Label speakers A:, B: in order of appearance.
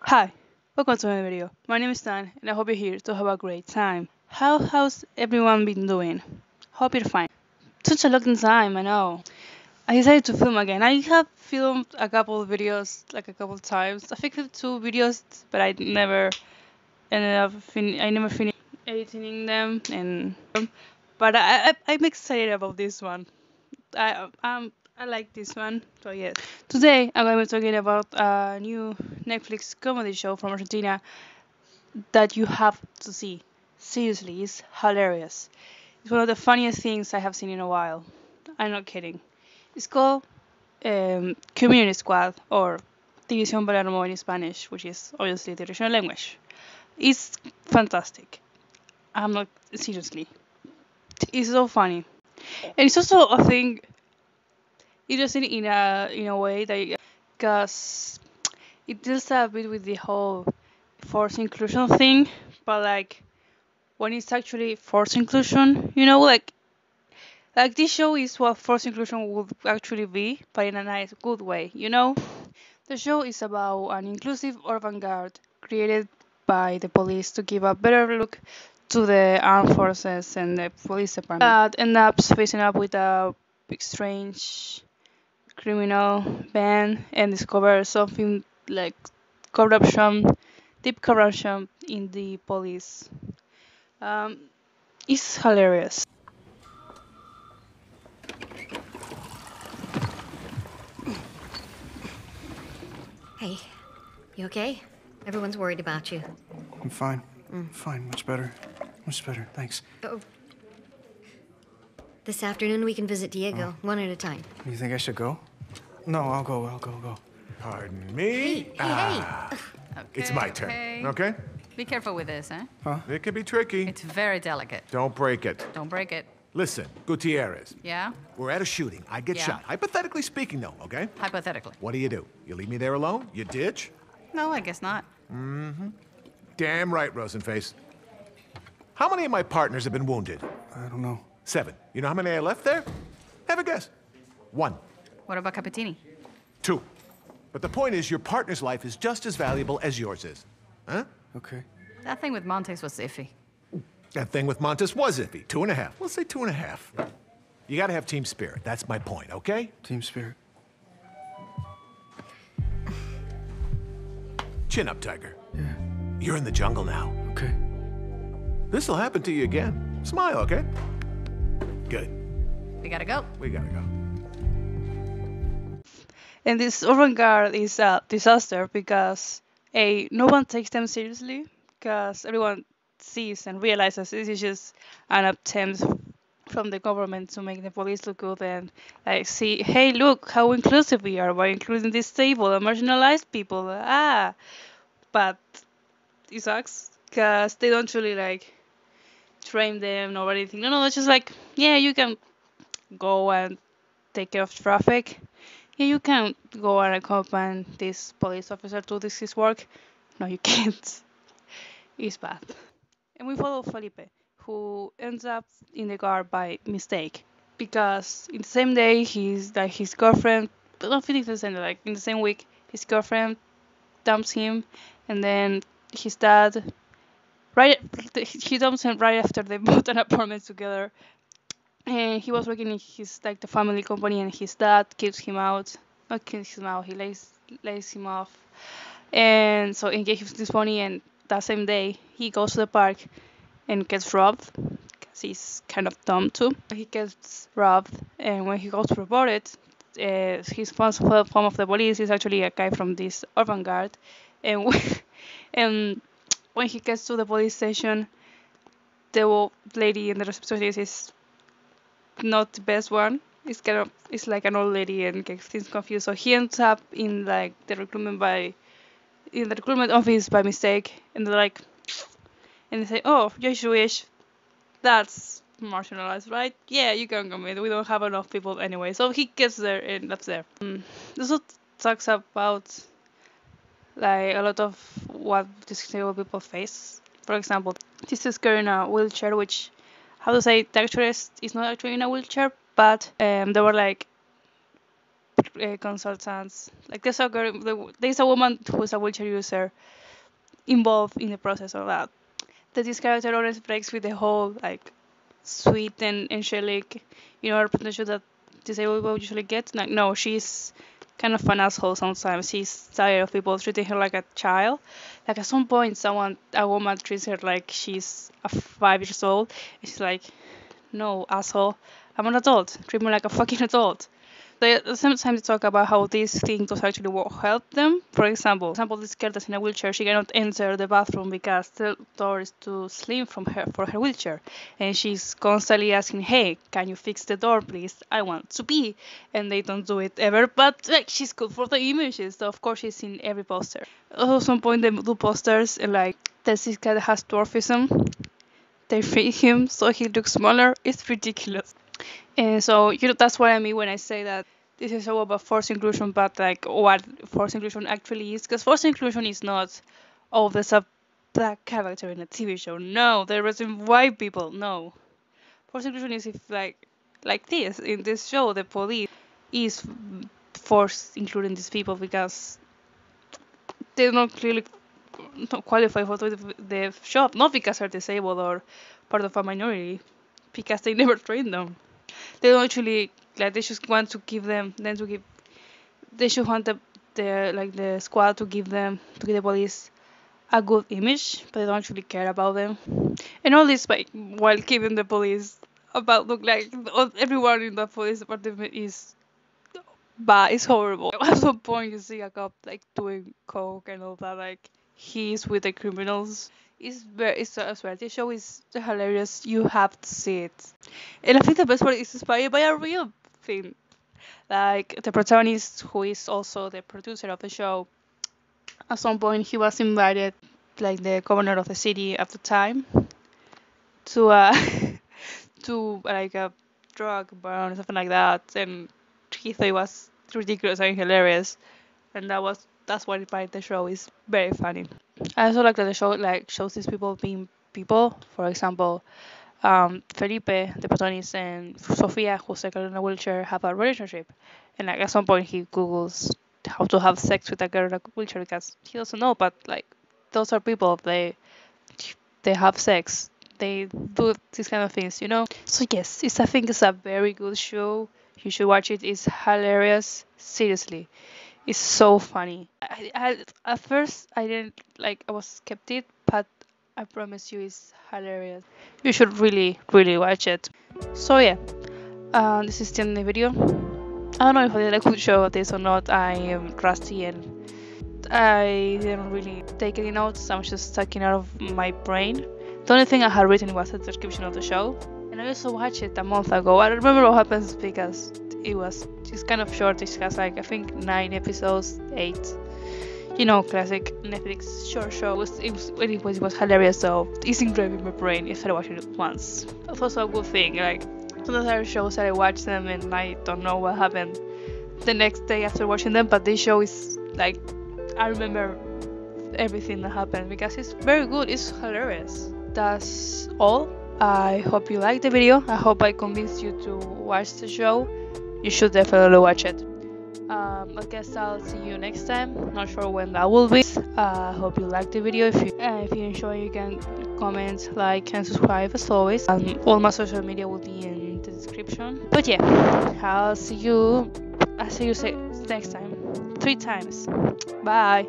A: Hi, welcome to my video. My name is Dan and I hope you're here to have a great time. How's everyone been doing? Hope you're fine. Such a long time, I know. I decided to film again. I have filmed a couple of videos, like a couple of times. I think two videos, but I never I never finished editing them and but I'm excited about this one. I like this one. So yes. Today I'm going to be talking about a new Netflix comedy show from Argentina that you have to see. Seriously, it's hilarious. It's one of the funniest things I have seen in a while. I'm not kidding. It's called Community Squad or División Palermo in Spanish, which is obviously the original language. It's fantastic. I'm not seriously. It's so funny, and it's also a thing interesting in a way that because it deals a bit with the whole forced inclusion thing, but like when it's actually forced inclusion, like this show is what forced inclusion would actually be, but in a nice, good way. The show is about an inclusive urban guard created by the police to give a better look to the armed forces and the police department. That ends up facing up with a big, strange criminal band and discover something like corruption, deep corruption in the police. Um, it's hilarious.
B: Hey, you okay? Everyone's worried about you.
C: I'm fine. Fine. Much better. Much better. Thanks.
B: Oh. This afternoon we can visit Diego, one at a time.
C: You think I should go? No, I'll go. I'll go.
D: Pardon me.
B: Hey.
D: It's my turn. Okay?
E: Be careful with this, eh?
D: It can be tricky.
E: It's very delicate.
D: Don't break it.
E: Don't break it.
D: Listen, Gutierrez.
E: Yeah?
D: We're at a shooting. I get
E: Yeah.
D: shot. Hypothetically speaking, though, okay?
E: Hypothetically.
D: What do? You leave me there alone? You ditch?
E: No, I guess not.
D: Damn right, Rosenface. How many of my partners have been wounded?
C: I don't know.
D: 7. You know how many I left there? Have a guess. 1.
E: What about Capitini?
D: 2. But the point is, your partner's life is just as valuable as yours is. Huh?
C: Okay.
E: That thing with Montes was iffy.
D: That thing with Montes was iffy. 2.5. We'll say 2.5. You gotta have team spirit. That's my point, okay?
C: Team spirit.
D: Chin up, Tiger.
C: Yeah.
D: You're in the jungle now.
C: Okay.
D: This'll happen to you again. Smile, okay? Good.
E: We gotta go.
D: We gotta go.
A: And this urban guard is a disaster because no one takes them seriously because everyone sees and realizes this is just an attempt from the government to make the police look good and like see, hey, look how inclusive we are by including this table and marginalized people. But it sucks because they don't really like train them or anything. No, it's just like, yeah, you can go and take care of traffic. Yeah, you can go and accompany this police officer to this his work. No, you can't. It's bad. And we follow Felipe, who ends up in the car by mistake. Because in the same day, his girlfriend, I don't think it's the same day, like in the same week, his girlfriend dumps him, and then his dad, right, he dumps him right after they bought an apartment together. And he was working in his like the family company, and his dad keeps him out. Not keeps him out. He lays him off, and so he gave him this money. And that same day, he goes to the park and gets robbed because he's kind of dumb too. He gets robbed, and when he goes to report it, his first form of the police is actually a guy from this urban guard, and and when he gets to the police station, the old lady in the receptionist is not the best one. It's like an old lady and gets things confused. So he ends up in like the recruitment office by mistake, and they're like, and they say, "Oh, you're Jewish. That's marginalized, right? Yeah, you can come in. We don't have enough people anyway." So he gets there, and that's there. This what talks about like a lot of what disabled people face. For example, this is girl in a wheelchair, which how to say the actress is not actually in a wheelchair, but they were like consultants. Like there's a girl, there's a woman who's a wheelchair user involved in the process of that. That this character always breaks with the whole like sweet and angelic, representation that disabled people usually get. Like no, she's kind of an asshole sometimes. She's tired of people treating her like a child. Like at some point, a woman treats her like she's 5 years old. And she's like, no, asshole, I'm an adult. Treat me like a fucking adult. They sometimes they talk about how these things does actually help them. For example, this girl that's in a wheelchair, she cannot enter the bathroom because the door is too slim for her wheelchair, and she's constantly asking, "Hey, can you fix the door, please? I want to pee," and they don't do it ever. But like she's good for the images, so of course she's in every poster. Also, at some point they do posters and like there's this guy that has dwarfism. They feed him so he looks smaller. It's ridiculous. And so, that's what I mean when I say that this is all about forced inclusion, but like what forced inclusion actually is. Because forced inclusion is not, oh, there's a black character in a TV show. No, there isn't white people. No. Forced inclusion is if like this, in this show, the police is forced including these people because they're not clearly not qualified for the job, not because they're disabled or part of a minority, because they never trained them. They don't actually like. They just want to give them. They should want the squad to give the police a good image, but they don't actually care about them. And all this while keeping the police about look like everyone in the police department is bad. It's horrible. At some point you see a cop like doing coke and all that. Like he's with the criminals. I swear, this show is hilarious. You have to see it. And I think the best part is inspired by a real thing. Like the protagonist, who is also the producer of the show, at some point he was invited, like the governor of the city at the time, to to like a drug burn or something like that, and he thought it was ridiculous and hilarious, and that's what inspired the show. Is very funny. I also like that the show shows these people being people. For example, Felipe, the protagonist, and Sofia, who's like in a wheelchair, have a relationship. And like at some point he Googles how to have sex with a girl in a wheelchair because he doesn't know. But like those are people. They have sex. They do these kind of things, So yes, I think it's a very good show. You should watch it. It's hilarious. Seriously. It's so funny. I at first I didn't I was skeptic, but I promise you it's hilarious. You should really, really watch it. So yeah, this is the end of the video. I don't know if I did a good show of this or not. I am rusty and I didn't really take any notes. I'm just talking out of my brain. The only thing I had written was the description of the show. And I also watched it a month ago. I don't remember what happens because it's kind of short. It has I think 9 episodes, 8. Classic Netflix short show. It was hilarious, so it's engraved in my brain. I started watching it once. That's also a good thing. Like sometimes there are shows that I watch them and I don't know what happened the next day after watching them, but this show is like I remember everything that happened because it's very good. It's hilarious. That's all. I hope you liked the video. I hope I convinced you to watch the show. You should definitely watch it. I guess I'll see you next time. Not sure when that will be. I hope you liked the video. If you enjoy, you can comment, like, and subscribe as always. All my social media will be in the description. But yeah, I'll see you next time. 3 times. Bye.